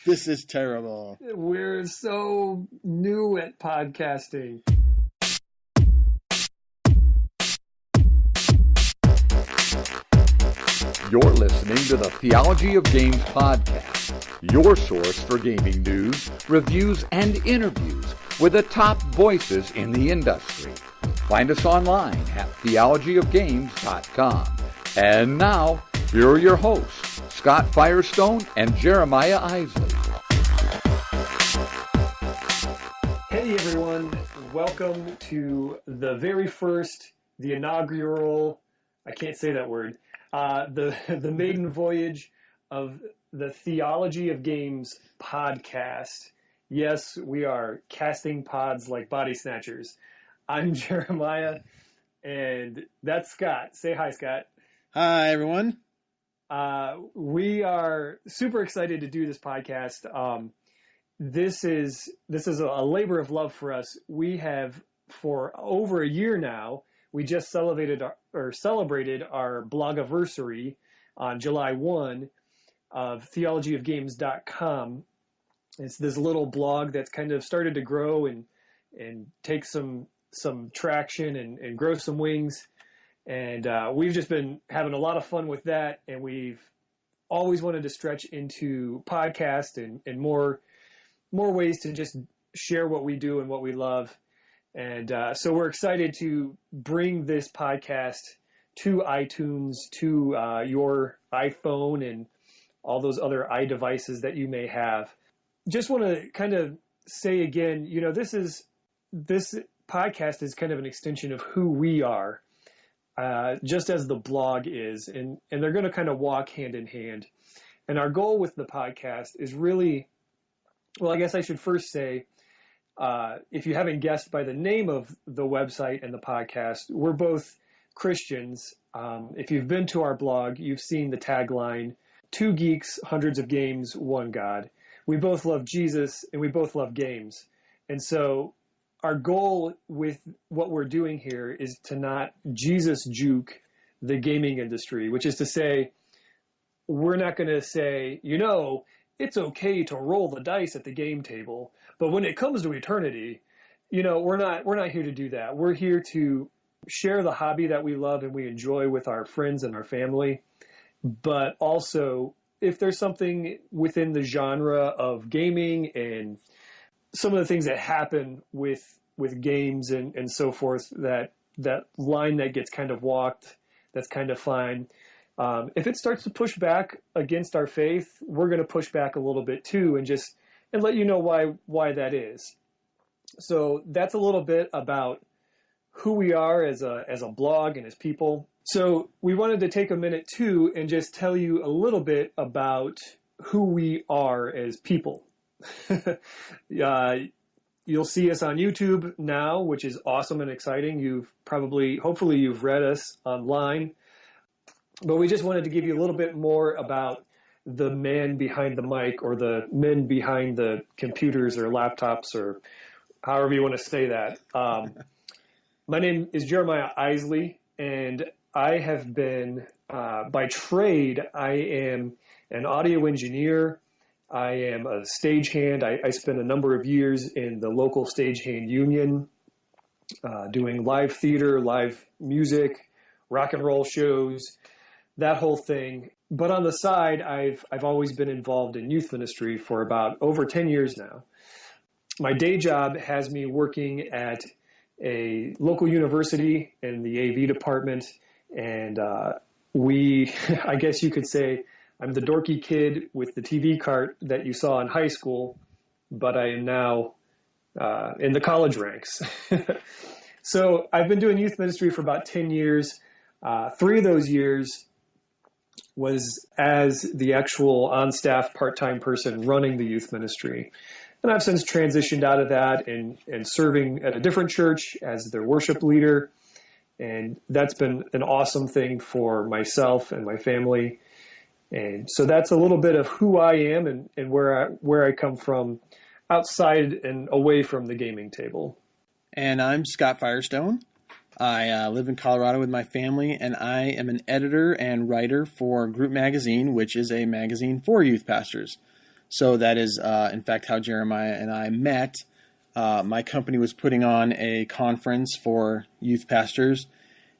This is terrible. We're so new at podcasting. You're listening to the Theology of Games podcast, your source for gaming news, reviews, and interviews with the top voices in the industry. Find us online at theologyofgames.com. And now, here are your hosts, Scott Firestone and Jeremiah Isley. Hey everyone, welcome to the inaugural, I can't say that word, the maiden voyage of the Theology of Games podcast. Yes, we are casting pods like body snatchers. I'm Jeremiah, and that's Scott. Say hi, Scott. Hi, everyone. We are super excited to do this podcast. This is a labor of love for us. We have, for over a year now, we just celebrated our blogiversary on July 1 of theologyofgames.com. It's this little blog that's kind of started to grow and take some traction and grow some wings. And we've just been having a lot of fun with that. And we've always wanted to stretch into podcast and more ways to just share what we do and what we love. And so we're excited to bring this podcast to iTunes, to your iPhone and all those other iDevices that you may have. Just want to kind of say again, this podcast is kind of an extension of who we are, just as the blog is, and they're going to kind of walk hand in hand. And our goal with the podcast is really, well, I guess I should first say, if you haven't guessed by the name of the website and the podcast, we're both Christians. If you've been to our blog, you've seen the tagline, 2 geeks, hundreds of games, 1 God. We both love Jesus and we both love games. And so our goal with what we're doing here is to not Jesus juke the gaming industry, which is to say, we're not going to say, it's okay to roll the dice at the game table, but when it comes to eternity, we're not here to do that. We're here to share the hobby that we love and we enjoy with our friends and our family. But also, if there's something within the genre of gaming and some of the things that happen with games and so forth, that line that gets kind of walked, that's kind of fine. If it starts to push back against our faith, we're going to push back a little bit too, and let you know why that is. So that's a little bit about who we are as a blog and as people. So we wanted to take a minute too and just tell you a little bit about who we are as people. You'll see us on YouTube now, which is awesome and exciting. Hopefully you've read us online. But we just wanted to give you a little bit more about the man behind the mic, or the men behind the computers or laptops, or however you want to say that. My name is Jeremiah Isley, and I have been, by trade, I am an audio engineer. I am a stagehand. I spent a number of years in the local stagehand union, doing live theater, live music, rock and roll shows, that whole thing. But on the side, I've always been involved in youth ministry for about over 10 years now. My day job has me working at a local university in the AV department, and I guess you could say, I'm the dorky kid with the TV cart that you saw in high school, but I am now in the college ranks. So I've been doing youth ministry for about 10 years. 3 of those years was as the actual on-staff part-time person running the youth ministry. And I've since transitioned out of that and serving at a different church as their worship leader. And that's been an awesome thing for myself and my family. And so that's a little bit of who I am and where I come from outside and away from the gaming table. And I'm Scott Firestone. I live in Colorado with my family, and I am an editor and writer for Group Magazine, which is a magazine for youth pastors. So that is, in fact, how Jeremiah and I met. My company was putting on a conference for youth pastors,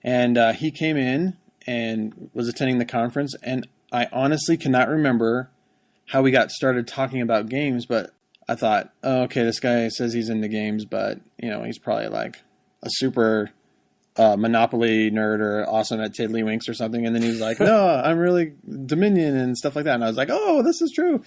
and he came in and was attending the conference, and I honestly cannot remember how we got started talking about games, but I thought, oh, okay, this guy says he's into games, but, he's probably like a super Monopoly nerd or awesome at Tiddlywinks or something, and then he's like, no, I'm really Dominion and stuff like that, and I was like, oh, this is true.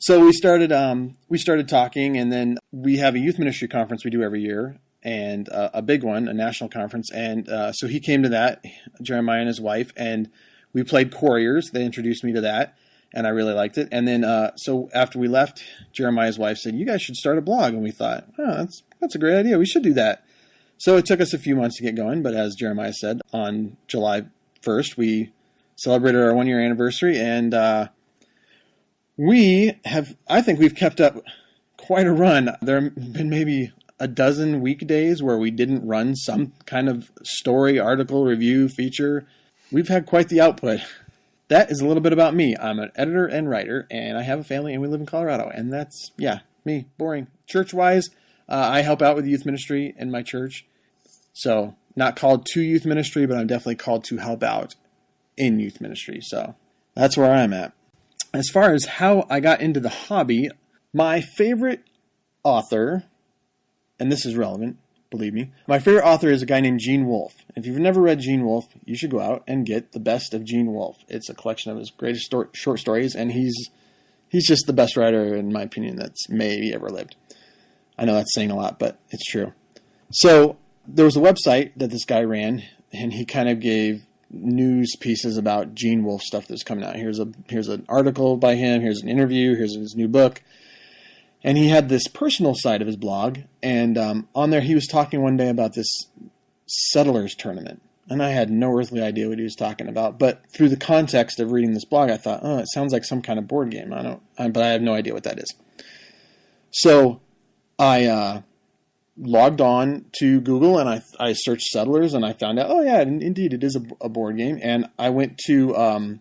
So we started talking, and then we have a youth ministry conference we do every year, and a big one, a national conference. And so he came to that, Jeremiah and his wife, and we played Couriers. They introduced me to that, and I really liked it. And then so after we left, Jeremiah's wife said, you guys should start a blog. And we thought, oh, that's a great idea. We should do that. So it took us a few months to get going, but as Jeremiah said, on July 1st, we celebrated our 1-year anniversary, and I think we've kept up quite a run. There have been maybe a dozen weekdays where we didn't run some kind of story, article, review, feature. We've had quite the output. That is a little bit about me. I'm an editor and writer, and I have a family, and we live in Colorado. And that's, me, boring. Church-wise, I help out with youth ministry in my church. So not called to youth ministry, but I'm definitely called to help out in youth ministry. So that's where I'm at. As far as how I got into the hobby, my favorite author, and this is relevant, believe me, my favorite author is a guy named Gene Wolfe. If you've never read Gene Wolfe, you should go out and get The Best of Gene Wolfe. It's a collection of his greatest short stories, and he's just the best writer, in my opinion, that's maybe ever lived. I know that's saying a lot, but it's true. So there was a website that this guy ran, and he kind of gave news pieces about Gene Wolfe stuff that's coming out. Here's an article by him. Here's an interview. Here's his new book. And he had this personal side of his blog, and on there he was talking one day about this Settlers tournament, and I had no earthly idea what he was talking about. But through the context of reading this blog, I thought, oh, it sounds like some kind of board game. But I have no idea what that is. So I logged on to Google, and I searched Settlers, and I found out, oh yeah, indeed it is a board game. And I went to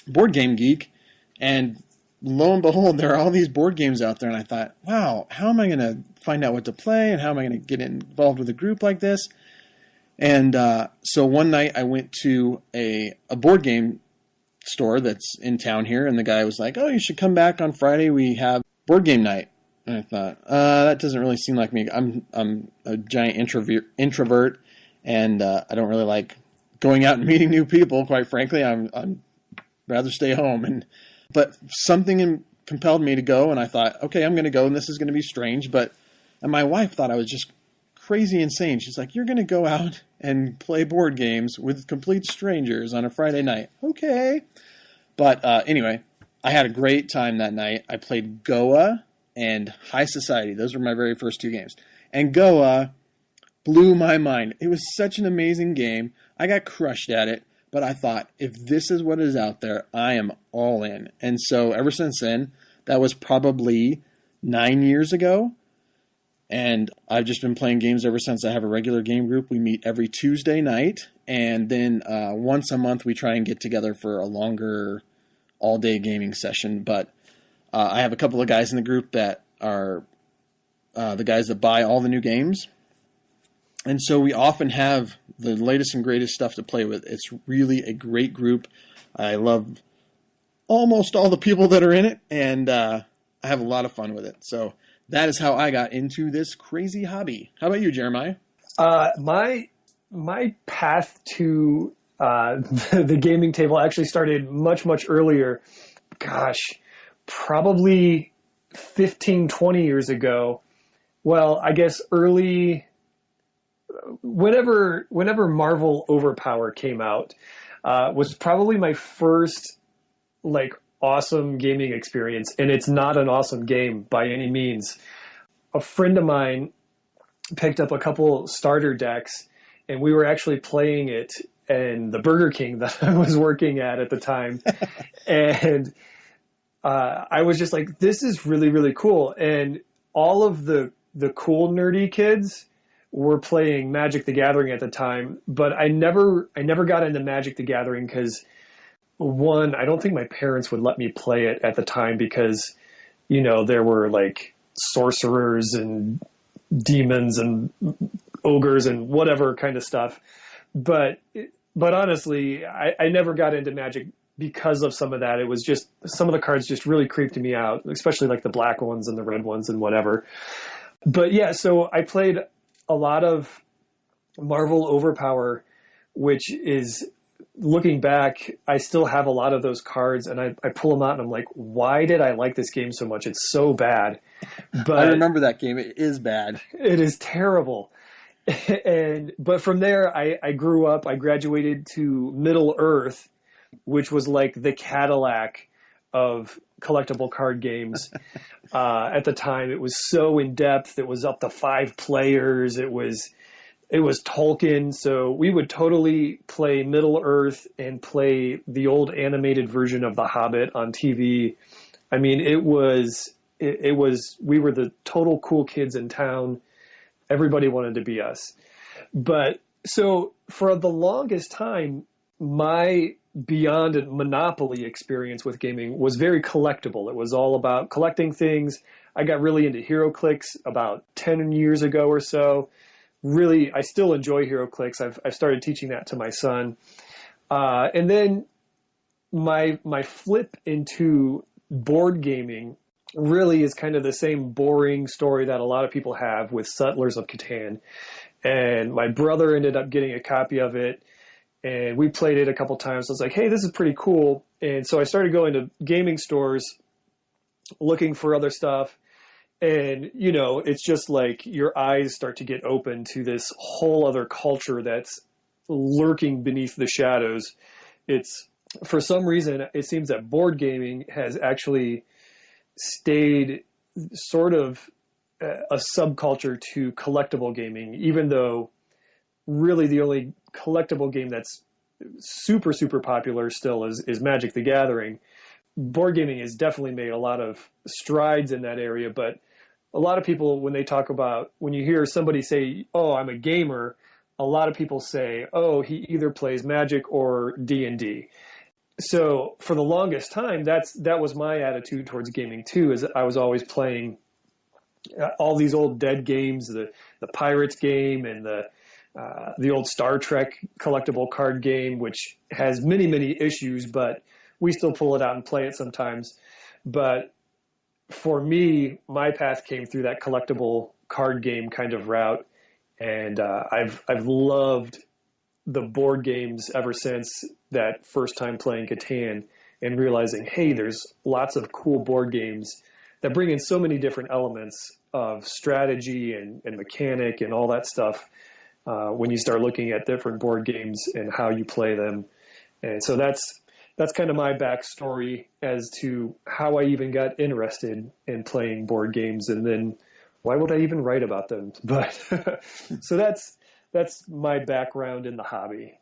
Board Game Geek, and lo and behold, there are all these board games out there, and I thought, wow, how am I going to find out what to play, and how am I going to get involved with a group like this? And so one night I went to a board game store that's in town here, and the guy was like, oh, you should come back on Friday, we have board game night. And I thought, that doesn't really seem like me. I'm a giant introvert, and I don't really like going out and meeting new people, quite frankly. I'm rather stay home. But something compelled me to go, and I thought, okay, I'm going to go, and this is going to be strange. And my wife thought I was just crazy insane. She's like, you're going to go out and play board games with complete strangers on a Friday night. Okay. But anyway, I had a great time that night. I played Goa and High Society. Those were my very first two games. And Goa blew my mind. It was such an amazing game. I got crushed at it. But I thought, if this is what is out there, I am all in. And so ever since then, that was probably 9 years ago. And I've just been playing games ever since. I have a regular game group. We meet every Tuesday night. And then once a month, we try and get together for a longer all-day gaming session. But I have a couple of guys in the group that are the guys that buy all the new games. And so we often have the latest and greatest stuff to play with. It's really a great group. I love almost all the people that are in it, and I have a lot of fun with it. So that is how I got into this crazy hobby. How about you, Jeremiah? My path to the gaming table actually started much, much earlier. Gosh, probably 15, 20 years ago. Well, I guess whenever Marvel Overpower came out, was probably my first awesome gaming experience, and it's not an awesome game by any means. A friend of mine picked up a couple starter decks, and we were actually playing it in the Burger King that I was working at the time. And I was just like, this is really, really cool. And all of the cool nerdy kids were playing Magic the Gathering at the time, but I never got into Magic the Gathering because, one, I don't think my parents would let me play it at the time because there were like sorcerers and demons and ogres and whatever kind of stuff. But honestly, I never got into Magic because of some of that. It was just some of the cards just really creeped me out, especially like the black ones and the red ones and whatever. But yeah, so I played a lot of Marvel Overpower, which is, looking back, I still have a lot of those cards, and I pull them out and I'm like, why did I like this game so much? It's so bad. But I remember that game. It is bad. It is terrible. But from there, I grew up. I graduated to Middle Earth, which was like the Cadillac of collectible card games. At the time, it was so in depth. It was up to 5 players. It was Tolkien. So we would totally play Middle Earth and play the old animated version of The Hobbit on TV. I mean, it was we were the total cool kids in town. Everybody wanted to be us. But so for the longest time, my beyond Monopoly experience with gaming was very collectible. It was all about collecting things. I got really into HeroClix about 10 years ago or so. Really, I still enjoy HeroClix. I've started teaching that to my son. And then my flip into board gaming really is kind of the same boring story that a lot of people have with Settlers of Catan. And my brother ended up getting a copy of it, and we played it a couple times. I was like, hey, this is pretty cool. And so I started going to gaming stores, looking for other stuff. And, it's just like your eyes start to get open to this whole other culture that's lurking beneath the shadows. It's, for some reason, it seems that board gaming has actually stayed sort of a subculture to collectible gaming, even though really the only collectible game that's super, super popular still is Magic the Gathering. Board gaming has definitely made a lot of strides in that area, but a lot of people, when you hear somebody say, oh, I'm a gamer, a lot of people say, oh, he either plays Magic or D&D. So for the longest time, that was my attitude towards gaming too, is I was always playing all these old dead games, the Pirates game and the old Star Trek collectible card game, which has many, many issues, but we still pull it out and play it sometimes. But for me, my path came through that collectible card game kind of route, and I've loved the board games ever since that first time playing Catan and realizing, hey, there's lots of cool board games that bring in so many different elements of strategy and mechanic and all that stuff when you start looking at different board games and how you play them. And so that's kind of my backstory as to how I even got interested in playing board games, and then why would I even write about them? But so that's my background in the hobby.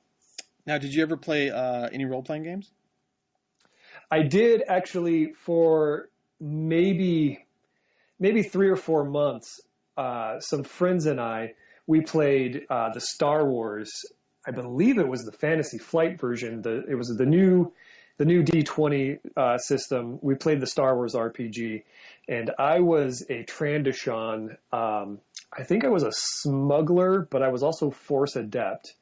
Now, did you ever play any role-playing games? I did actually for maybe 3 or 4 months. Some friends and we played the Star Wars. I believe it was the Fantasy Flight version. It was the new D20 system. We played the Star Wars RPG, and I was a Trandoshan. I think I was a smuggler, but I was also Force adept.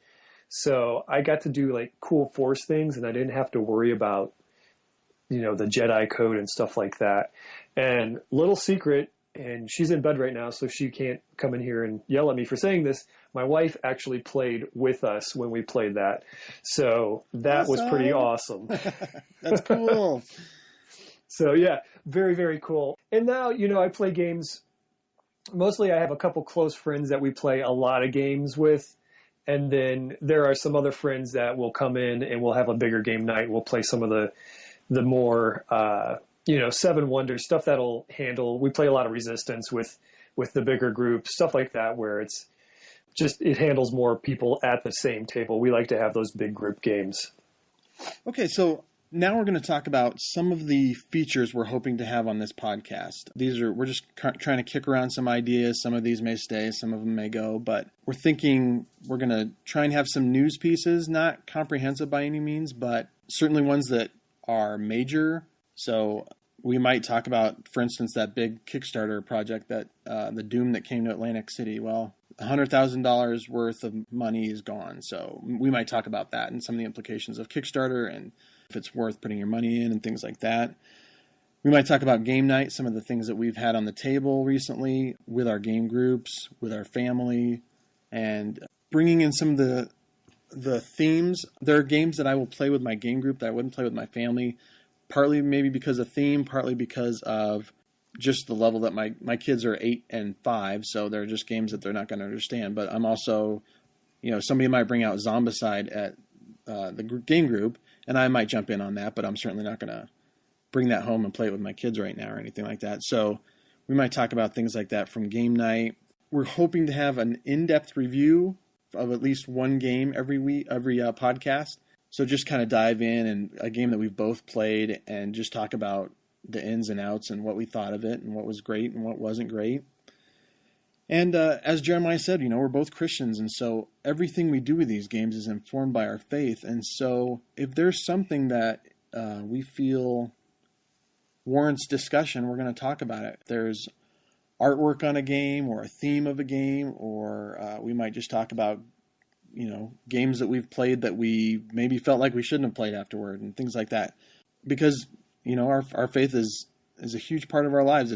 So I got to do like cool Force things, and I didn't have to worry about, the Jedi code and stuff like that. And little secret, and she's in bed right now, so she can't come in here and yell at me for saying this. My wife actually played with us when we played that. So that was pretty awesome. That's cool. So yeah, very, very cool. And now, I play games. Mostly I have a couple close friends that we play a lot of games with. And then there are some other friends that will come in and we'll have a bigger game night. We'll play some of the more, Seven Wonders, stuff that'll handle. We play a lot of Resistance with the bigger group, stuff like that, where it handles more people at the same table. We like to have those big group games. Okay, so now we're going to talk about some of the features we're hoping to have on this podcast. We're just trying to kick around some ideas. Some of these may stay, some of them may go, but we're thinking we're going to try and have some news pieces, not comprehensive by any means, but certainly ones that are major. So we might talk about, for instance, that big Kickstarter project that the Doom that came to Atlantic City. Well, $100,000 worth of money is gone. So we might talk about that and some of the implications of Kickstarter and if it's worth putting your money in and things like that. We might talk about game night, some of the things that we've had on the table recently with our game groups, with our family, and bringing in some of the themes. There are games that I will play with my game group that I wouldn't play with my family, partly maybe because of theme, partly because of just the level that my kids are 8 and 5, so they're just games that they're not going to understand. But I'm also, somebody might bring out Zombicide at the game group, and I might jump in on that, but I'm certainly not going to bring that home and play it with my kids right now or anything like that. So we might talk about things like that from game night. We're hoping to have an in-depth review of at least one game every week, every podcast. So just kind of dive in and a game that we've both played and just talk about the ins and outs and what we thought of it and what was great and what wasn't great. And as Jeremiah said, we're both Christians, and so everything we do with these games is informed by our faith. And so if there's something that we feel warrants discussion, we're going to talk about it. If there's artwork on a game or a theme of a game, or we might just talk about games that we've played that we maybe felt like we shouldn't have played afterward and things like that. Because our faith is a huge part of our lives.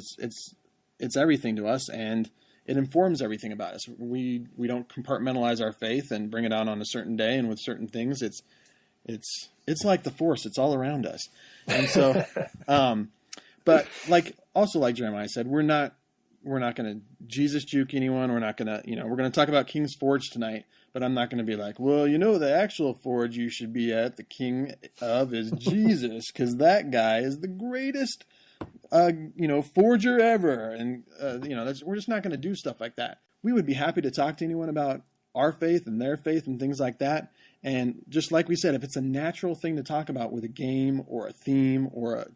It's everything to us, and it informs everything about us. We don't compartmentalize our faith and bring it out on a certain day and with certain things. It's like the Force. It's all around us. And so, but like Jeremiah said, we're not going to Jesus juke anyone. We're not going to, we're going to talk about King's Forge tonight, but I'm not going to be like, well, the actual forge you should be at, the king of is Jesus, because that guy is the greatest, forger ever. And, we're just not going to do stuff like that. We would be happy to talk to anyone about our faith and their faith and things like that. And just like we said, if it's a natural thing to talk about with a game or a theme or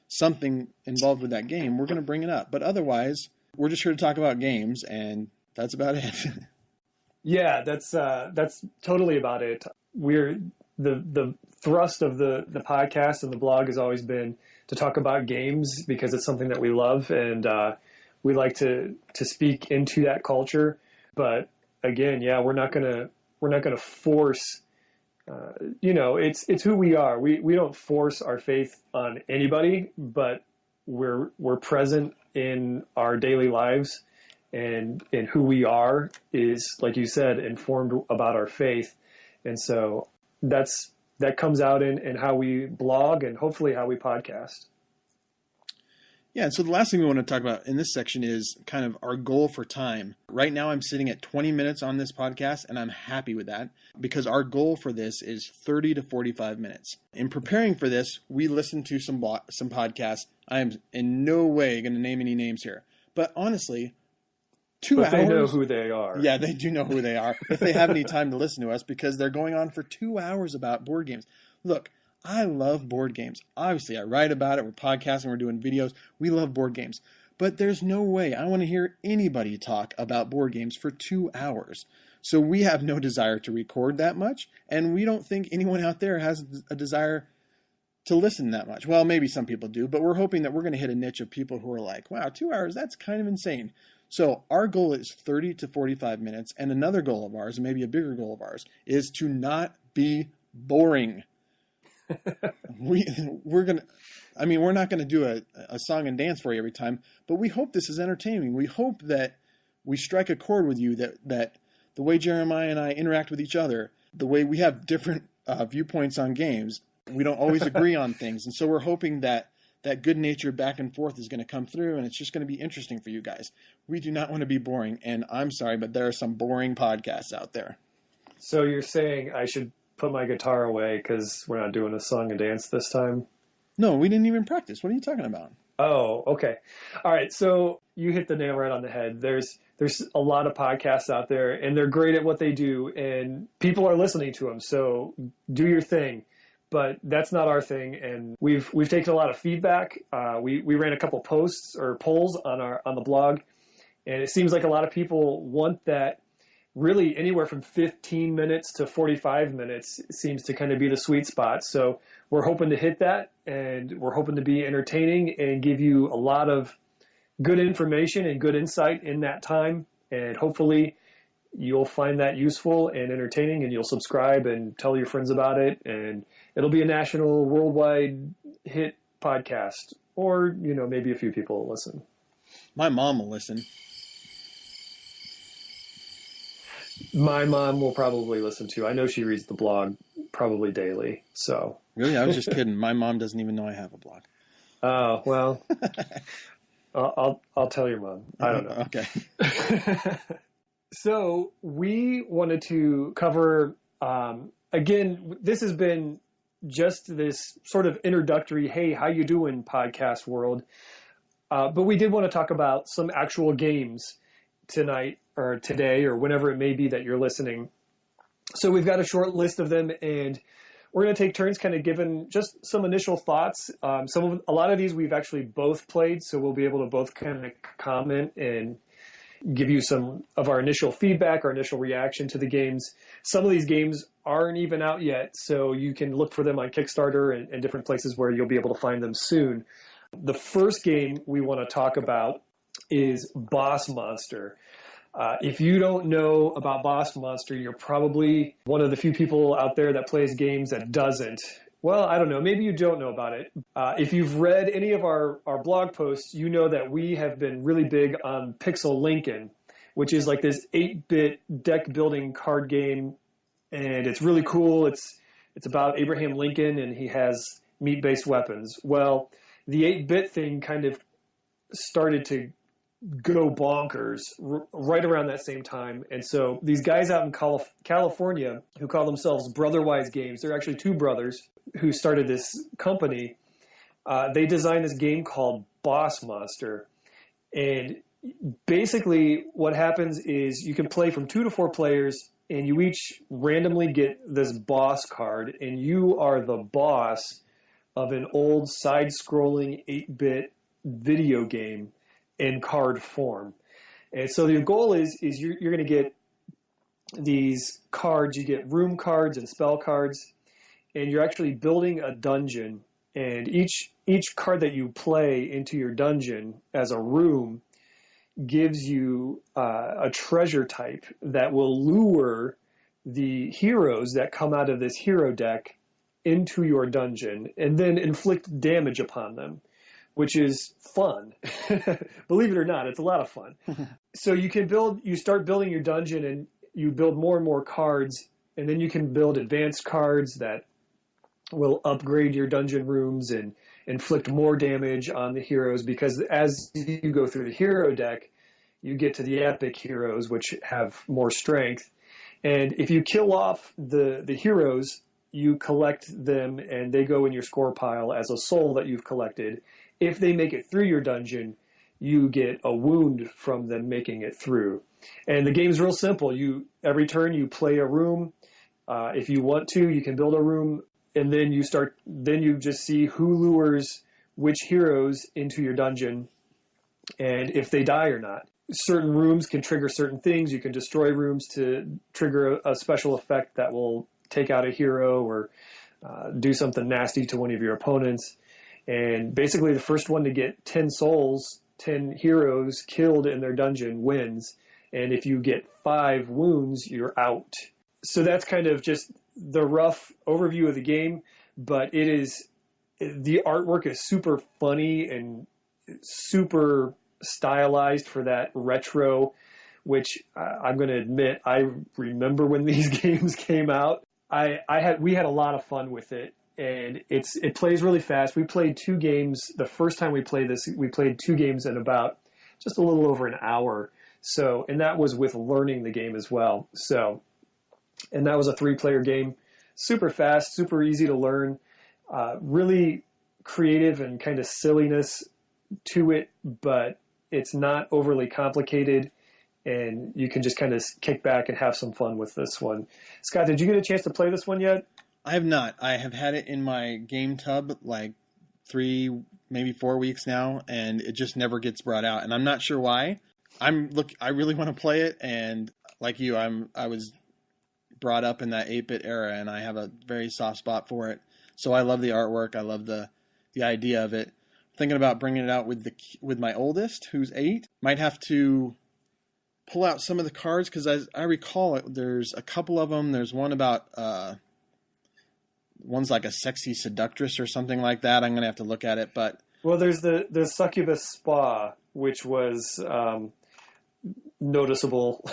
something involved with that game, we're going to bring it up. But otherwise, we're just here to talk about games, and that's about it. Yeah, that's totally about it. We're the thrust of the podcast and the blog has always been to talk about games because it's something that we love, and we like to speak into that culture. But again, yeah, we're not gonna force. It's who we are. We don't force our faith on anybody, but we're present in our daily lives, and who we are is, like you said, informed about our faith. And so that comes out in how we blog and hopefully how we podcast. Yeah, and so the last thing we want to talk about in this section is kind of our goal for time. Right now I'm sitting at 20 minutes on this podcast, and I'm happy with that because our goal for this is 30 to 45 minutes. In preparing for this, we listened to some podcasts. I am in no way going to name any names here. But honestly, 2 hours... They know who they are. Yeah, they do know who they are if they have any time to listen to us, because they're going on for 2 hours about board games. Look, I love board games. Obviously, I write about it. We're podcasting. We're doing videos. We love board games. But there's no way I want to hear anybody talk about board games for 2 hours. So we have no desire to record that much, and we don't think anyone out there has a desire to listen that much. Well, maybe some people do, but we're hoping that we're going to hit a niche of people who are like, wow, 2 hours, that's kind of insane. So our goal is 30 to 45 minutes, and another goal of ours, and maybe a bigger goal of ours, is to not be boring. We're not going to do a song and dance for you every time, but we hope this is entertaining. We hope that we strike a chord with you, that the way Jeremiah and I interact with each other, the way we have different viewpoints on games, we don't always agree on things. And so we're hoping that good nature back and forth is going to come through, and it's just going to be interesting for you guys. We do not want to be boring, and I'm sorry, but there are some boring podcasts out there. So you're saying I should put my guitar away because we're not doing a song and dance this time? No, we didn't even practice. What are you talking about? Oh, okay. All right. So you hit the nail right on the head. There's a lot of podcasts out there, and they're great at what they do, and people are listening to them. So do your thing. But that's not our thing, and we've taken a lot of feedback. We ran a couple posts or polls on the blog, and it seems like a lot of people want that really anywhere from 15 minutes to 45 minutes seems to kind of be the sweet spot. So we're hoping to hit that, and we're hoping to be entertaining and give you a lot of good information and good insight in that time. And hopefully you'll find that useful and entertaining, and you'll subscribe and tell your friends about it. And it'll be a national, worldwide hit podcast, or, maybe a few people will listen. My mom will listen. My mom will probably listen too. I know she reads the blog probably daily. So Really? I was just kidding. My mom doesn't even know I have a blog. Oh, well, I'll tell your mom. I don't know. Okay. So we wanted to cover, again, this has been just this sort of introductory, hey, how you doing podcast world. But we did want to talk about some actual games tonight or today or whenever it may be that you're listening. So we've got a short list of them, and we're going to take turns kind of giving just some initial thoughts. A lot of these we've actually both played, so we'll be able to both kind of comment and give you some of our initial feedback, our initial reaction to the games. Some of these games aren't even out yet, so you can look for them on Kickstarter and different places where you'll be able to find them soon. The first game we want to talk about is Boss Monster. If you don't know about Boss Monster, you're probably one of the few people out there that plays games that doesn't. Well, I don't know. Maybe you don't know about it. If you've read any of our blog posts, you know that we have been really big on Pixel Lincoln, which is like this 8-bit deck building card game, and it's really cool. It's about Abraham Lincoln, and he has meat-based weapons. Well, the 8-bit thing kind of started to go bonkers right around that same time. And so these guys out in California who call themselves Brotherwise Games, they're actually two brothers who started this company. They designed this game called Boss Monster. And basically what happens is you can play from 2 to 4 players, and you each randomly get this boss card, and you are the boss of an old side-scrolling 8-bit video game in card form. And so your goal is you're going to get these cards. You get room cards and spell cards, and you're actually building a dungeon. And each card that you play into your dungeon as a room gives you a treasure type that will lure the heroes that come out of this hero deck into your dungeon and then inflict damage upon them, which is fun. Believe it or not, it's a lot of fun. So you start building your dungeon, and you build more and more cards, and then you can build advanced cards that will upgrade your dungeon rooms and inflict more damage on the heroes, because as you go through the hero deck, you get to the epic heroes, which have more strength. And if you kill off the heroes, you collect them, and they go in your score pile as a soul that you've collected. If they make it through your dungeon, you get a wound from them making it through. And the game's real simple. Every turn you play a room. If you want to, you can build a room, and then you just see who lures which heroes into your dungeon, and if they die or not. Certain rooms can trigger certain things. You can destroy rooms to trigger a special effect that will take out a hero or do something nasty to one of your opponents. And basically the first one to get 10 souls, 10 heroes killed in their dungeon wins. And if you get 5 wounds, you're out. So that's kind of just the rough overview of the game, but the artwork is super funny and super stylized for that retro, which I'm going to admit, I remember when these games came out. We had a lot of fun with it, and it plays really fast. We played 2 games. The first time we played this, we played 2 games in about just a little over an hour. So, and that was with learning the game as well. So, and that was a 3-player game, super fast, super easy to learn, really creative and kind of silliness to it, but it's not overly complicated, and you can just kind of kick back and have some fun with this one. Scott, did you get a chance to play this one yet? I have not. I have had it in my game tub like 3, maybe 4 weeks now, and it just never gets brought out, and I'm not sure why. I really want to play it, and like you, I was brought up in that 8-bit era, and I have a very soft spot for it. So I love the artwork. I love the idea of it. Thinking about bringing it out with my oldest, who's 8. Might have to pull out some of the cards, because as I recall it, there's a couple of them. There's one about one's like a sexy seductress or something like that. I'm gonna have to look at it, but well, there's the succubus spa, which was noticeable.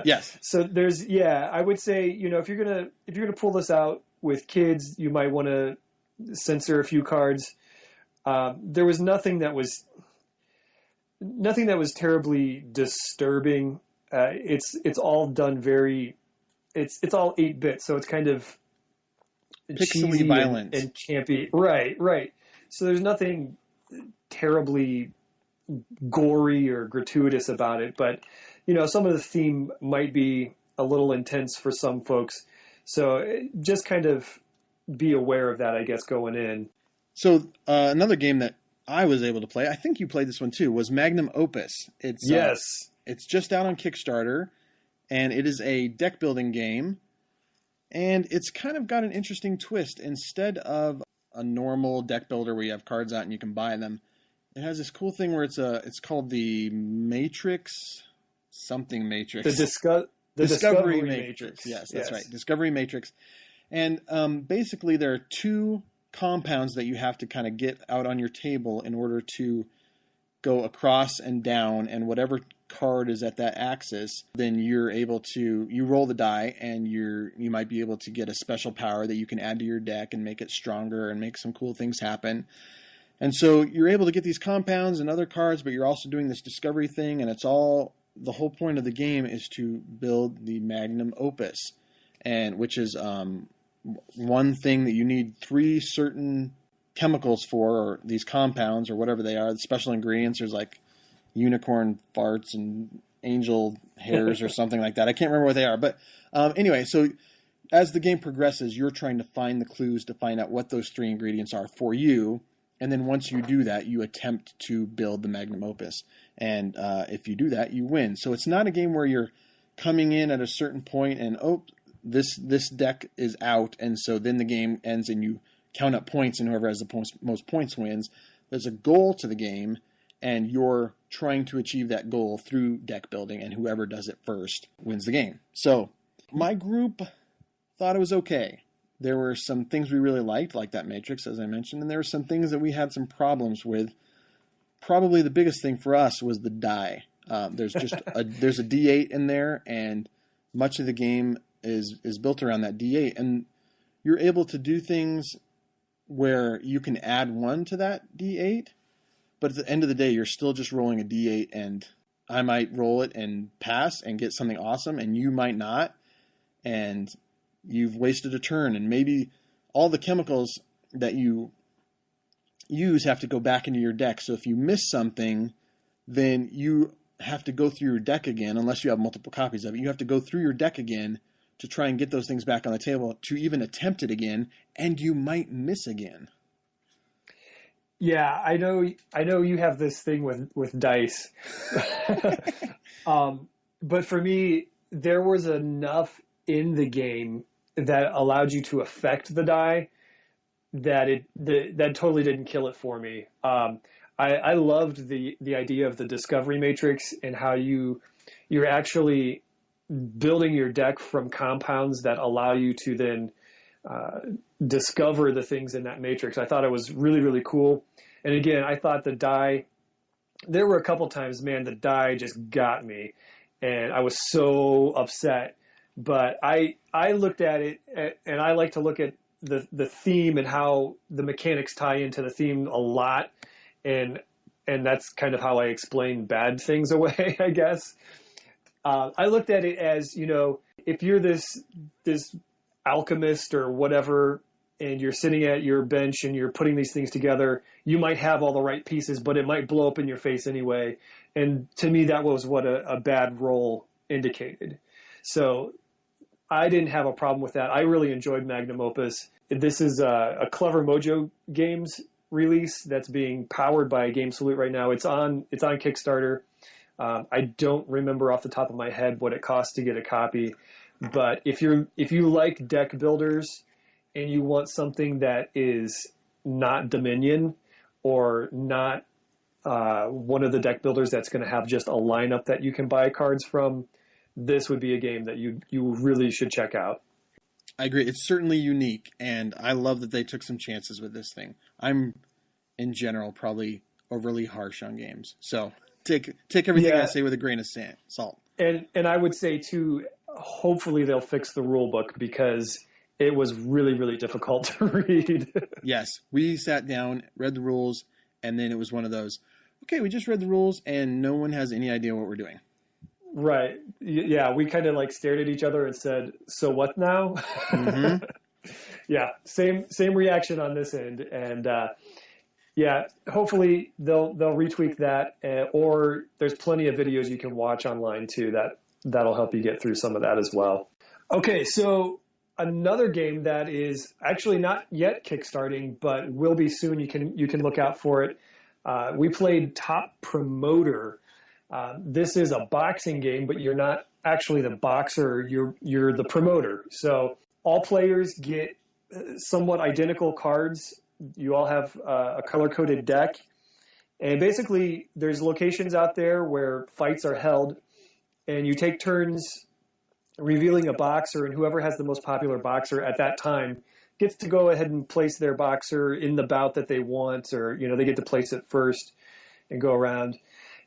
yes. So I would say, if you're gonna pull this out with kids, you might want to censor a few cards. There was nothing that was terribly disturbing. It's all done it's all 8-bit, so it's kind of Pixely violent and campy. Right. So there's nothing terribly gory or gratuitous about it, but some of the theme might be a little intense for some folks. So just kind of be aware of that, I guess, going in. So another game that I was able to play, I think you played this one too, was Magnum Opus. It's just out on Kickstarter, and it is a deck building game, and it's kind of got an interesting twist. Instead of a normal deck builder where you have cards out and you can buy them, it has this cool thing where it's called the Matrix, something Matrix. The Discovery Matrix. Yes, that's right. Discovery Matrix. And basically there are 2 compounds that you have to kind of get out on your table in order to go across and down, and whatever card is at that axis, then you roll the die, and you might be able to get a special power that you can add to your deck and make it stronger and make some cool things happen. And so you're able to get these compounds and other cards, but you're also doing this discovery thing, and the whole point of the game is to build the Magnum Opus, and which is one thing that you need 3 certain chemicals for, or these compounds, or whatever they are, the special ingredients. There's like unicorn farts and angel hairs or something like that. I can't remember what they are. But anyway, so as the game progresses, you're trying to find the clues to find out what those 3 ingredients are for you. And then once you do that, you attempt to build the Magnum Opus. And if you do that, you win. So it's not a game where you're coming in at a certain point and, this deck is out, and so then the game ends and you count up points, and whoever has the most points wins. There's a goal to the game, and you're trying to achieve that goal through deck building, and whoever does it first wins the game. So my group thought it was okay. There were some things we really liked, like that Matrix, as I mentioned, and there were some things that we had some problems with. Probably the biggest thing for us was the die. There's just there's a D8 in there, and much of the game is built around that D8, and you're able to do things where you can add 1 to that D8, but at the end of the day, you're still just rolling a D8, and I might roll it and pass and get something awesome, and you might not, and you've wasted a turn, and maybe all the chemicals that you use have to go back into your deck. So if you miss something, then you have to go through your deck again, unless you have multiple copies of it. You have to go through your deck again to try and get those things back on the table, to even attempt it again, and you might miss again. Yeah, I know you have this thing with dice. But for me, there was enough in the game that allowed you to affect the die that that totally didn't kill it for me. I loved the idea of the Discovery Matrix and how you're actually building your deck from compounds that allow you to then discover the things in that matrix. I thought it was really, really cool. And again, I thought the die, there were a couple times, man, the die just got me, and I was so upset. But I looked at it, and I like to look at the theme and how the mechanics tie into the theme a lot, and that's kind of how I explain bad things away, I guess. I looked at it as, if you're this alchemist or whatever, and you're sitting at your bench and you're putting these things together, you might have all the right pieces, but it might blow up in your face anyway. And to me, that was what a bad roll indicated. So I didn't have a problem with that. I really enjoyed Magnum Opus. This is a Clever Mojo Games release that's being powered by Game Salute right now. It's on Kickstarter. I don't remember off the top of my head what it costs to get a copy, but if you like deck builders and you want something that is not Dominion or not one of the deck builders that's going to have just a lineup that you can buy cards from, this would be a game that you really should check out. I agree. It's certainly unique, and I love that they took some chances with this thing. I'm, in general, probably overly harsh on games. So take everything I say with a grain of salt. And I would say, too, hopefully they'll fix the rule book because it was really, really difficult to read. Yes. We sat down, read the rules, and then it was one of those, okay, we just read the rules, and no one has any idea what we're doing. Right. Yeah, we kind of like stared at each other and said, so what now? Mm-hmm. Yeah, same reaction on this end. And yeah, hopefully they'll retweak that, or there's plenty of videos you can watch online too that'll help you get through some of that as well. Okay, so another game that is actually not yet kickstarting, but will be soon. You can look out for it. We played Top Promoter. This is a boxing game, but you're not actually the boxer. You're the promoter. So all players get somewhat identical cards. You all have a color-coded deck. And basically, there's locations out there where fights are held, and you take turns revealing a boxer, and whoever has the most popular boxer at that time gets to go ahead and place their boxer in the bout that they want, or they get to place it first and go around.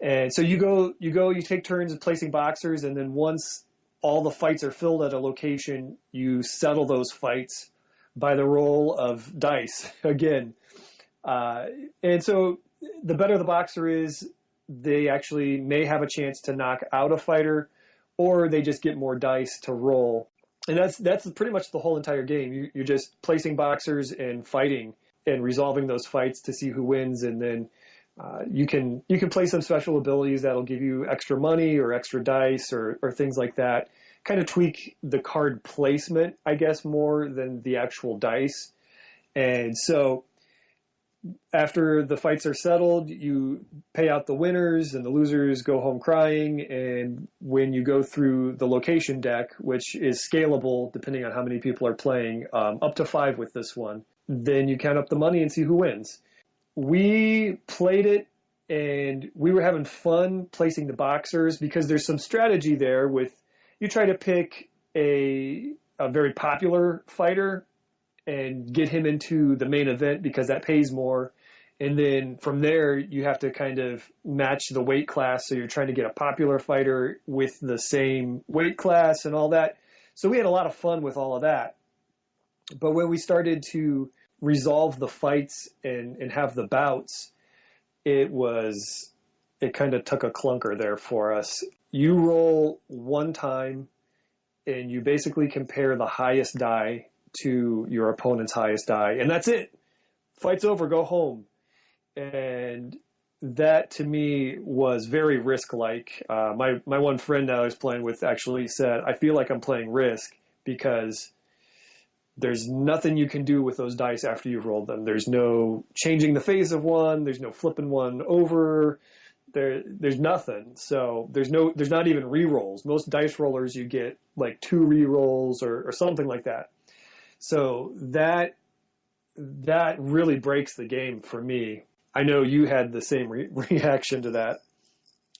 And so you take turns placing boxers, and then once all the fights are filled at a location, you settle those fights by the roll of dice again. And so the better the boxer is, they actually may have a chance to knock out a fighter, or they just get more dice to roll. And that's pretty much the whole entire game. You're just placing boxers and fighting and resolving those fights to see who wins, and then you can play some special abilities that'll give you extra money or extra dice or things like that. Kind of tweak the card placement, I guess, more than the actual dice. And so after the fights are settled, you pay out the winners and the losers go home crying. And when you go through the location deck, which is scalable depending on how many people are playing, up to 5 with this one, then you count up the money and see who wins. We played it, and we were having fun placing the boxers because there's some strategy there with you try to pick a very popular fighter and get him into the main event because that pays more. And then from there, you have to kind of match the weight class. So you're trying to get a popular fighter with the same weight class and all that. So we had a lot of fun with all of that. But when we started to resolve the fights and have the bouts, it kind of took a clunker there for us. You roll one time and you basically compare the highest die to your opponent's highest die, and that's it. Fight's over, go home. And that to me was very Risk-like. My one friend that I was playing with actually said, I feel like I'm playing Risk because there's nothing you can do with those dice after you've rolled them. There's no changing the phase of one. There's no flipping one over. There's nothing. So there's not even re-rolls. Most dice rollers, you get like 2 re-rolls or something like that. So that really breaks the game for me. I know you had the same reaction to that.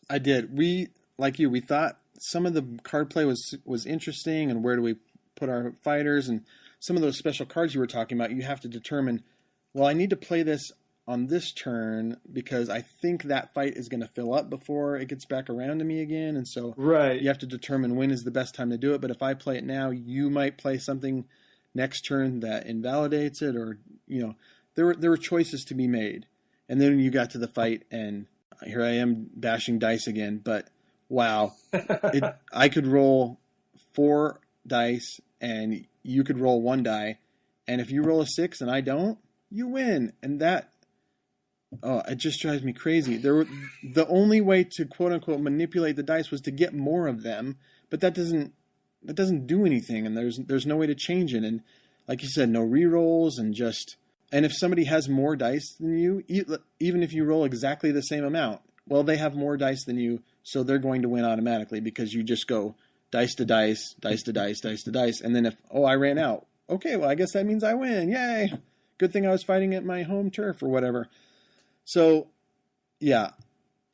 I did. We, like you, we thought some of the card play was interesting, and where do we put our fighters, and some of those special cards you were talking about, you have to determine, well, I need to play this on this turn because I think that fight is going to fill up before it gets back around to me again. And so right. You have to determine when is the best time to do it. But if I play it now, you might play something next turn that invalidates it, or, there were choices to be made. And then you got to the fight, and here I am bashing dice again. But wow, I could roll 4 dice and you could roll 1 die. And if you roll a 6 and I don't, you win. And it just drives me crazy. The only way to quote unquote manipulate the dice was to get more of them, but that doesn't do anything, and there's no way to change it. And like you said, no re-rolls, and if somebody has more dice than you, even if you roll exactly the same amount, well, they have more dice than you, so they're going to win automatically because you just go dice to dice, dice to dice, dice to dice. And then if, I ran out, okay, well, I guess that means I win. Yay. Good thing I was fighting at my home turf or whatever. So, yeah,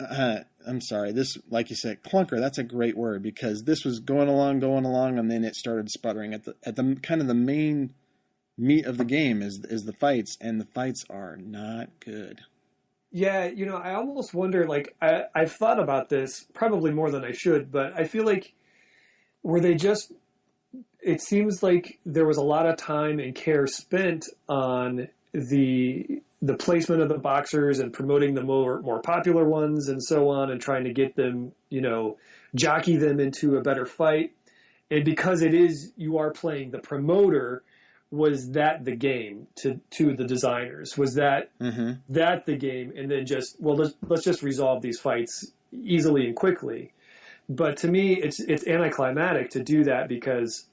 I'm sorry. This, like you said, clunker, that's a great word because this was going along, and then it started sputtering. At the kind of the main meat of the game is the fights, and the fights are not good. Yeah, I almost wonder, like, I've thought about this probably more than I should, but I feel like it seems like there was a lot of time and care spent on the placement of the boxers and promoting the more popular ones and so on, and trying to get them, jockey them into a better fight. And because you are playing the promoter, was that the game to the designers? Was that that the game? And then let's just resolve these fights easily and quickly. But to me, it's anticlimactic to do that because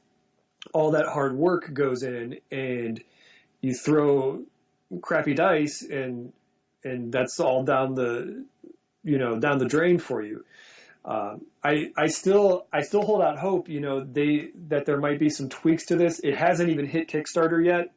all that hard work goes in, and you throw crappy dice, and that's all down the drain for you. I still hold out hope, that there might be some tweaks to this. It hasn't even hit Kickstarter yet,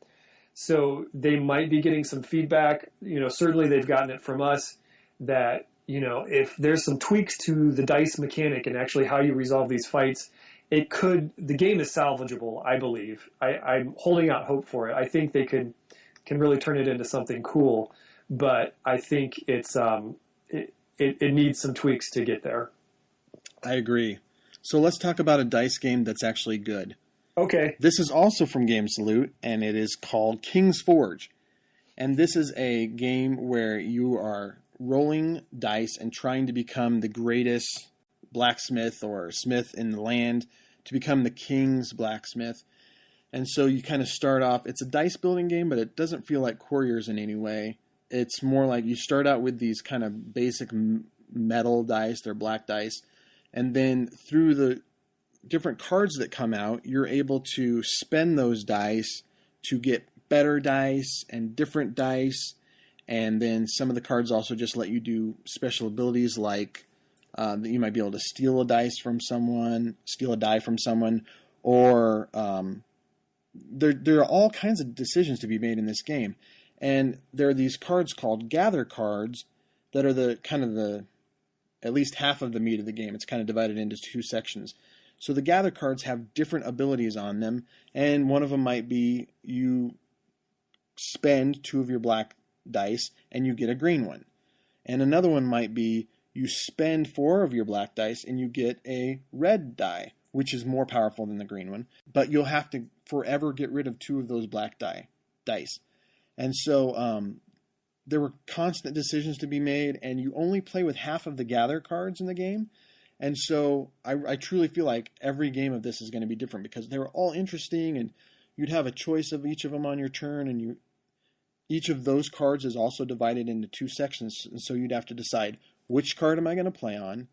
so they might be getting some feedback. Certainly they've gotten it from us that, if there's some tweaks to the dice mechanic and actually how you resolve these fights, the game is salvageable, I believe. I'm holding out hope for it. I think they can really turn it into something cool, but I think it needs some tweaks to get there. I agree. So let's talk about a dice game that's actually good. Okay. This is also from Game Salute, and it is called King's Forge. And this is a game where you are rolling dice and trying to become the greatest blacksmith or smith in the land, to become the king's blacksmith. And so you kind of start off, it's a dice building game, but it doesn't feel like Courtiers in any way. It's more like you start out with these kind of basic metal dice, they're black dice, and then through the different cards that come out, you're able to spend those dice to get better dice and different dice. And then some of the cards also just let you do special abilities like that you might be able to steal a die from someone, or there are all kinds of decisions to be made in this game. And there are these cards called gather cards that are at least half of the meat of the game. It's kind of divided into two sections. So the gather cards have different abilities on them, and one of them might be you spend 2 of your black dice and you get a green one. And another one might be you spend 4 of your black dice and you get a red die, which is more powerful than the green one. But you'll have to forever get rid of 2 of those black dice. And so there were constant decisions to be made, and you only play with half of the gather cards in the game. And so I truly feel like every game of this is going to be different because they were all interesting, and you'd have a choice of each of them on your turn, and each of those cards is also divided into 2 sections, and so you'd have to decide which card am I going to play on,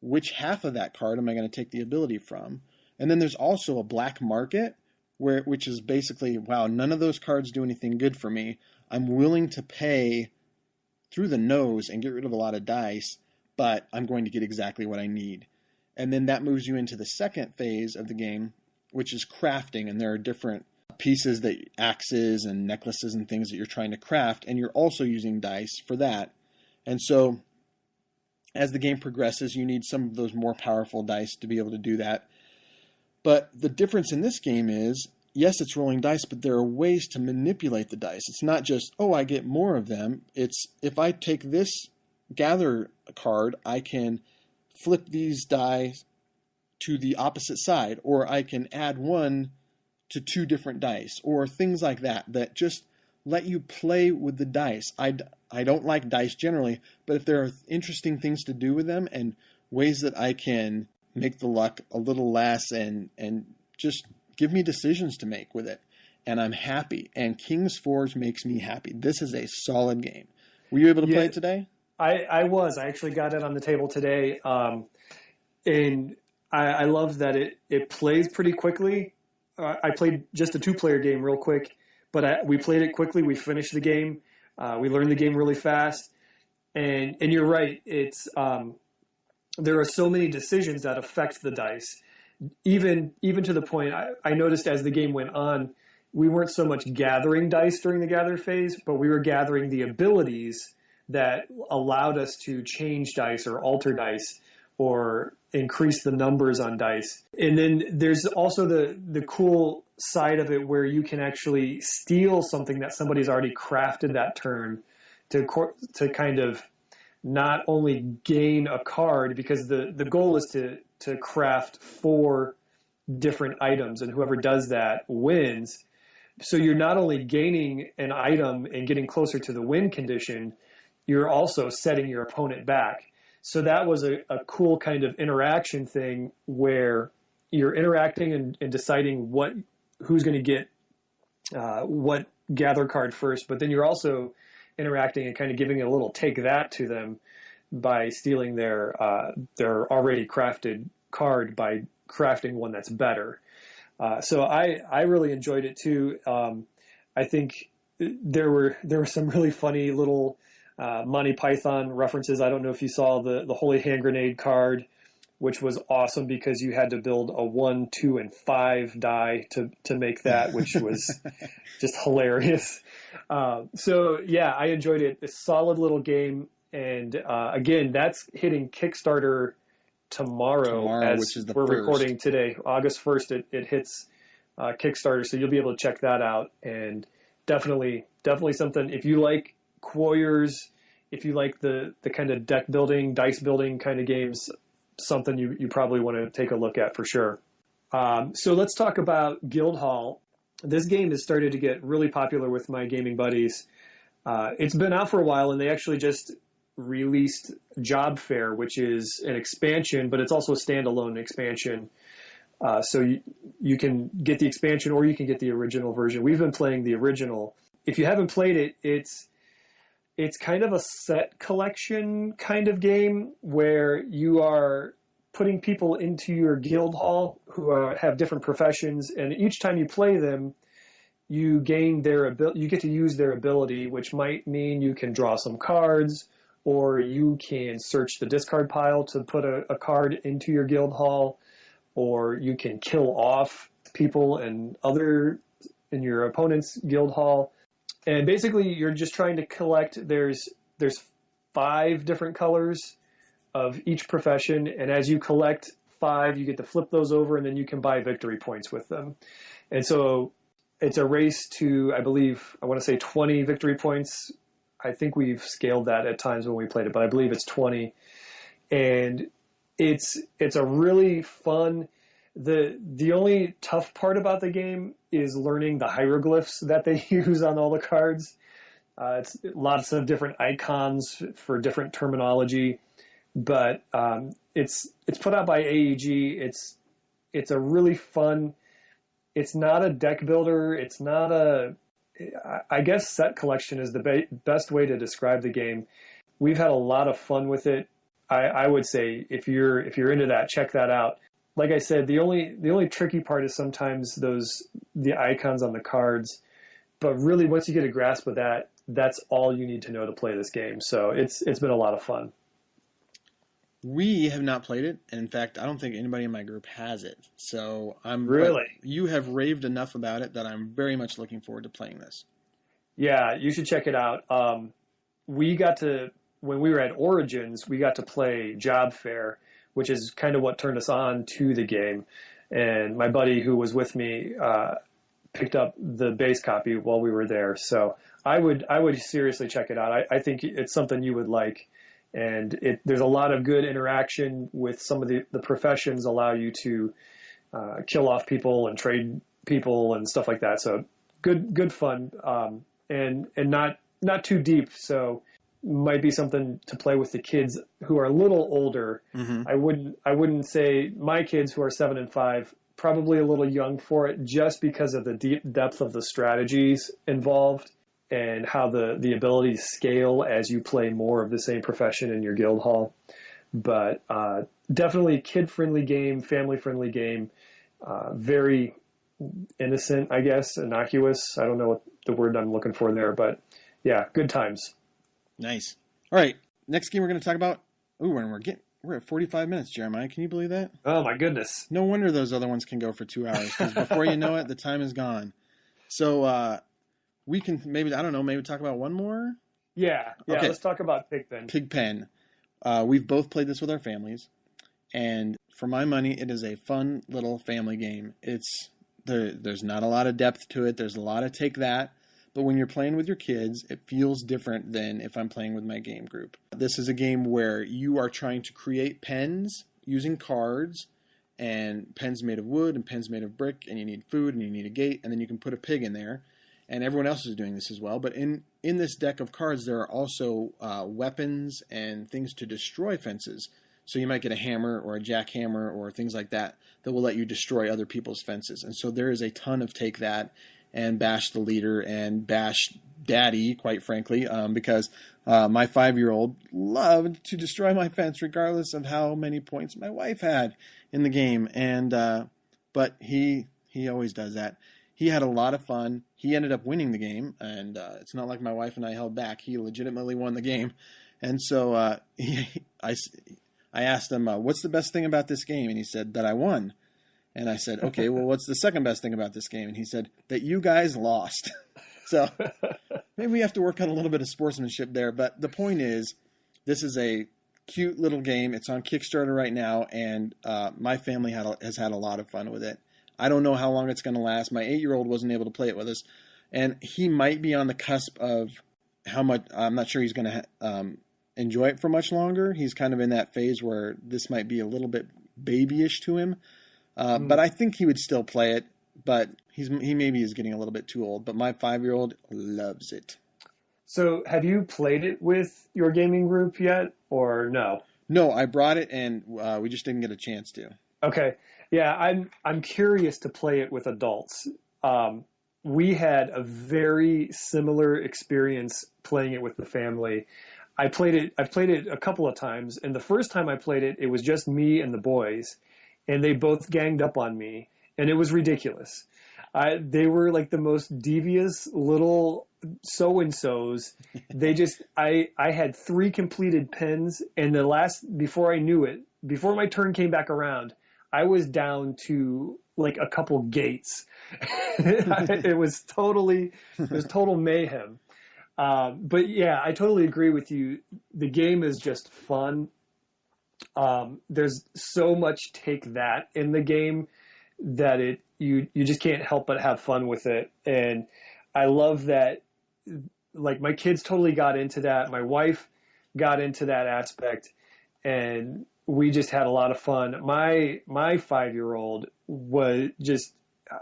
which half of that card am I going to take the ability from, and then there's also a black market, which is basically, wow, none of those cards do anything good for me. I'm willing to pay through the nose and get rid of a lot of dice, but I'm going to get exactly what I need. And then that moves you into the second phase of the game, which is crafting, and there are different pieces, axes and necklaces and things that you're trying to craft, and you're also using dice for that. And so as the game progresses, you need some of those more powerful dice to be able to do that. But the difference in this game is, yes, it's rolling dice, but there are ways to manipulate the dice. It's not just, I get more of them. It's, if I take this gather card, I can flip these dice to the opposite side, or I can add 1 to 2 different dice, or things like that just let you play with the dice. I don't like dice generally, but if there are interesting things to do with them and ways that I can make the luck a little less and just give me decisions to make with it, and I'm happy. And King's Forge makes me happy. This is a solid game. Were you able to play it today? I was. I actually got it on the table today, and I love that it plays pretty quickly. I played just a 2-player game real quick, but we played it quickly. We finished the game. We learned the game really fast. And you're right. It's there are so many decisions that affect the dice. Even to the point, I noticed as the game went on, we weren't so much gathering dice during the gather phase, but we were gathering the abilities that allowed us to change dice or alter dice or increase the numbers on dice. And then there's also the cool side of it where you can actually steal something that somebody's already crafted that turn to kind of not only gain a card, because the goal is to craft 4 different items, and whoever does that wins. So you're not only gaining an item and getting closer to the win condition, you're also setting your opponent back. So that was a cool kind of interaction thing where you're interacting and deciding who's going to get what gather card first, but then you're also interacting and kind of giving a little take that to them by stealing their already crafted card by crafting one that's better. So I really enjoyed it too. I think there were some really funny little Monty Python references. I don't know if you saw the Holy Hand Grenade card, which was awesome because you had to build a 1, 2, and 5 die to make that, which was just hilarious. So yeah, I enjoyed it. A solid little game. And again, that's hitting Kickstarter tomorrow as which is the we're 1st. Recording today. August 1st, it hits Kickstarter. So you'll be able to check that out. And definitely something, if you like Quarriors, if you like the kind of deck building, dice building kind of games, something you probably want to take a look at for sure. So let's talk about Guildhall. This game has started to get really popular with my gaming buddies. It's been out for a while, and they actually just released Job Fair, which is an expansion, but it's also a standalone expansion. So you can get the expansion or you can get the original version. We've been playing the original. If you haven't played it, it's kind of a set collection kind of game where you are putting people into your guild hall who have different professions, and each time you play them, you gain you get to use their ability, which might mean you can draw some cards, or you can search the discard pile to put a card into your guild hall, or you can kill off people in your opponent's guild hall. And basically, you're just trying to collect. There's 5 different colors of each profession, and as you collect 5, you get to flip those over, and then you can buy victory points with them. And so it's a race to, I want to say 20 victory points. I think we've scaled that at times when we played it, but I believe it's 20. And it's a really fun. The only tough part about the game is learning the hieroglyphs that they use on all the cards. It's lots of different icons for different terminology, but it's put out by AEG. It's a really fun. It's not a deck builder. It's not I guess set collection is the best way to describe the game. We've had a lot of fun with it. I would say if you're into that, check that out. Like I said, the only tricky part is sometimes the icons on the cards, but really once you get a grasp of that, that's all you need to know to play this game. So it's been a lot of fun. We have not played it, and in fact, I don't think anybody in my group has it. So you have raved enough about it that I'm very much looking forward to playing this. Yeah, you should check it out. When we were at Origins, we got to play Job Fair, which is kind of what turned us on to the game. And my buddy who was with me picked up the base copy while we were there. So I would seriously check it out. I think it's something you would like. And there's a lot of good interaction with some of the professions allow you to kill off people and trade people and stuff like that. So good fun and not too deep. So might be something to play with the kids who are a little older. Mm-hmm. I wouldn't say my kids who are 7 and 5 probably a little young for it just because of the deep depth of the strategies involved and how the abilities scale as you play more of the same profession in your guild hall. But definitely kid-friendly game, family-friendly game, very innocent, I guess, innocuous. I don't know what the word I'm looking for there, but yeah, good times. Nice. All right. next game we're going to talk about. Ooh, and we're at 45 minutes, Jeremiah. Can you believe that? Oh my goodness! No wonder those other ones can go for 2 hours, because before you know it, the time is gone. So we can maybe talk about one more. Yeah. Okay. Let's talk about Pigpen. Pigpen. We've both played this with our families, and for my money, it is a fun little family game. There's not a lot of depth to it. There's a lot of take that. But when you're playing with your kids, it feels different than if I'm playing with my game group. This is a game where you are trying to create pens using cards, and pens made of wood and pens made of brick, and you need food and you need a gate, and then you can put a pig in there. And everyone else is doing this as well. But in this deck of cards, there are also weapons and things to destroy fences. So you might get a hammer or a jackhammer or things like that will let you destroy other people's fences. And so there is a ton of take that and bash the leader and bash daddy, quite frankly, because my 5-year-old loved to destroy my fence regardless of how many points my wife had in the game. And but he always does that. He had a lot of fun. He ended up winning the game, and it's not like my wife and I held back. He legitimately won the game. And so I asked him, what's the best thing about this game? And he said, that I won. And I said, okay, well, what's the second best thing about this game? And he said, that you guys lost. So maybe we have to work on a little bit of sportsmanship there. But the point is, this is a cute little game. It's on Kickstarter right now, and my family has had a lot of fun with it. I don't know how long it's going to last. My 8-year-old wasn't able to play it with us, and he might be on the cusp of how much. I'm not sure he's going to enjoy it for much longer. He's kind of in that phase where this might be a little bit babyish to him. But I think he would still play it, but he maybe is getting a little bit too old. But my 5-year-old loves it. So have you played it with your gaming group yet, or no? No, I brought it, and we just didn't get a chance to. Okay. Yeah, I'm curious to play it with adults. We had a very similar experience playing it with the family. I've played it a couple of times, and the first time I played it, it was just me and the boys, and they both ganged up on me, and it was ridiculous. They were like the most devious little so-and-sos. I had 3 completed pens, and before I knew it, before my turn came back around, I was down to like a couple gates. It was total mayhem. But yeah, I totally agree with you. The game is just fun. There's so much take that in the game that you just can't help but have fun with it. And I love that, like, my kids totally got into that. My wife got into that aspect, and we just had a lot of fun. My 5-year-old was just,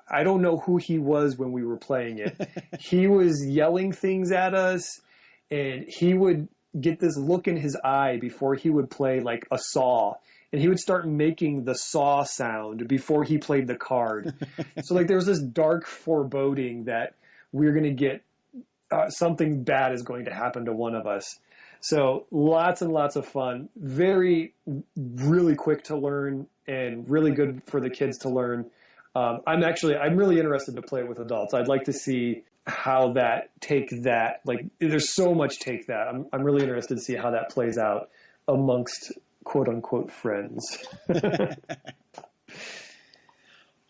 I don't know who he was when we were playing it. He was yelling things at us, and he would get this look in his eye before he would play like a saw, and he would start making the saw sound before he played the card. So like there was this dark foreboding that we're going to get something bad is going to happen to one of us. So lots and lots of fun, really quick to learn, and really good for the kids to learn. I'm really interested to play it with adults. I'd like to see how like there's so much take that. I'm really interested to see how that plays out amongst quote unquote friends.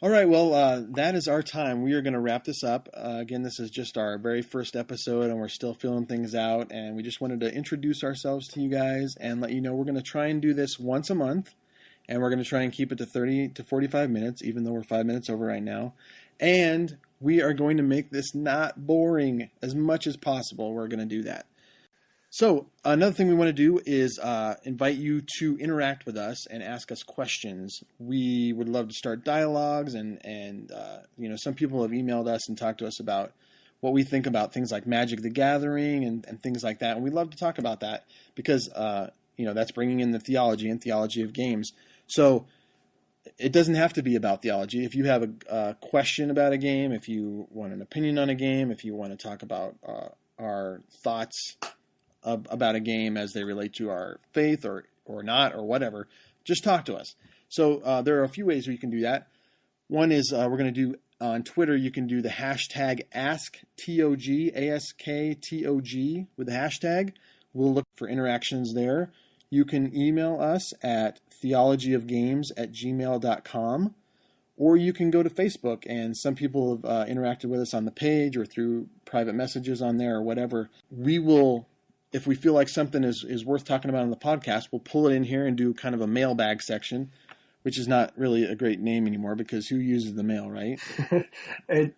All right, well, that is our time. We are going to wrap this up. Again, this is just our very first episode, and we're still filling things out, and we just wanted to introduce ourselves to you guys and let you know we're going to try and do this once a month, and we're going to try and keep it to 30 to 45 minutes, even though we're 5 minutes over right now. And we are going to make this not boring as much as possible. We're going to do that. So another thing we want to do is invite you to interact with us and ask us questions. We would love to start dialogues, and some people have emailed us and talked to us about what we think about things like Magic the Gathering and things like that. And we'd love to talk about that because that's bringing in the theology and theology of games. So it doesn't have to be about theology. If you have a question about a game, if you want an opinion on a game, if you want to talk about our thoughts about a game as they relate to our faith or not or whatever, just talk to us. So there are a few ways where you can do that. One is we're going to do on Twitter, you can do the hashtag AskTOG, ASKTOG with the hashtag. We'll look for interactions there. You can email us at theologyofgames@gmail.com, or you can go to Facebook, and some people have interacted with us on the page or through private messages on there or whatever. We will, if we feel like something is worth talking about on the podcast, we'll pull it in here and do kind of a mailbag section, which is not really a great name anymore because who uses the mail, right? I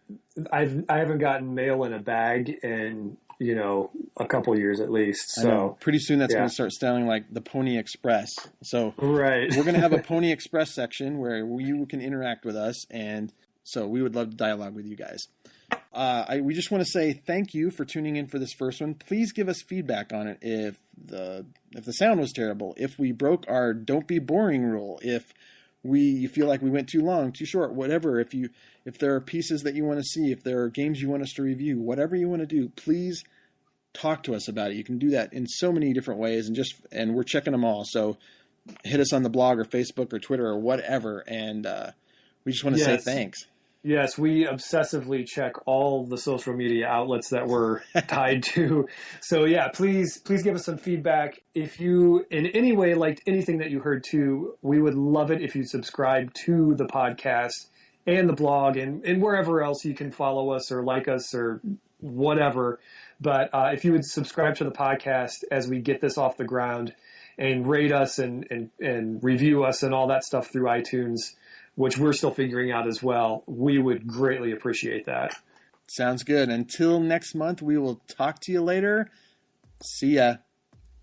haven't gotten mail in a bag in, a couple years at least. So I know. Pretty soon that's going to start sounding like the Pony Express. So right. We're going to have a Pony Express section where you can interact with us, and so we would love to dialogue with you guys. We just want to say thank you for tuning in for this first one. Please give us feedback on it if the sound was terrible, if we broke our don't be boring rule, if you feel like we went too long, too short, whatever. If there are pieces that you want to see, if there are games you want us to review, whatever you want to do, please talk to us about it. You can do that in so many different ways, and we're checking them all. So hit us on the blog or Facebook or Twitter or whatever, and we just want to say thanks. Yes, we obsessively check all the social media outlets that we're tied to. So yeah, please give us some feedback. If you in any way liked anything that you heard too, we would love it if you subscribe to the podcast and the blog and wherever else you can follow us or like us or whatever. But if you would subscribe to the podcast as we get this off the ground and rate us and review us and all that stuff through iTunes, which we're still figuring out as well, we would greatly appreciate that. Sounds good. Until next month, we will talk to you later. See ya.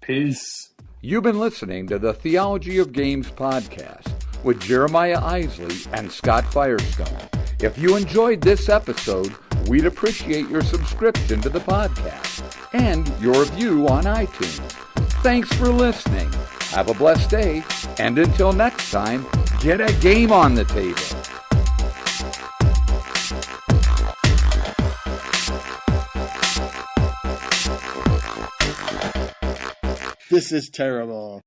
Peace. You've been listening to the Theology of Games podcast with Jeremiah Isley and Scott Firestone. If you enjoyed this episode, we'd appreciate your subscription to the podcast and your review on iTunes. Thanks for listening. Have a blessed day, and until next time, get a game on the table. This is terrible.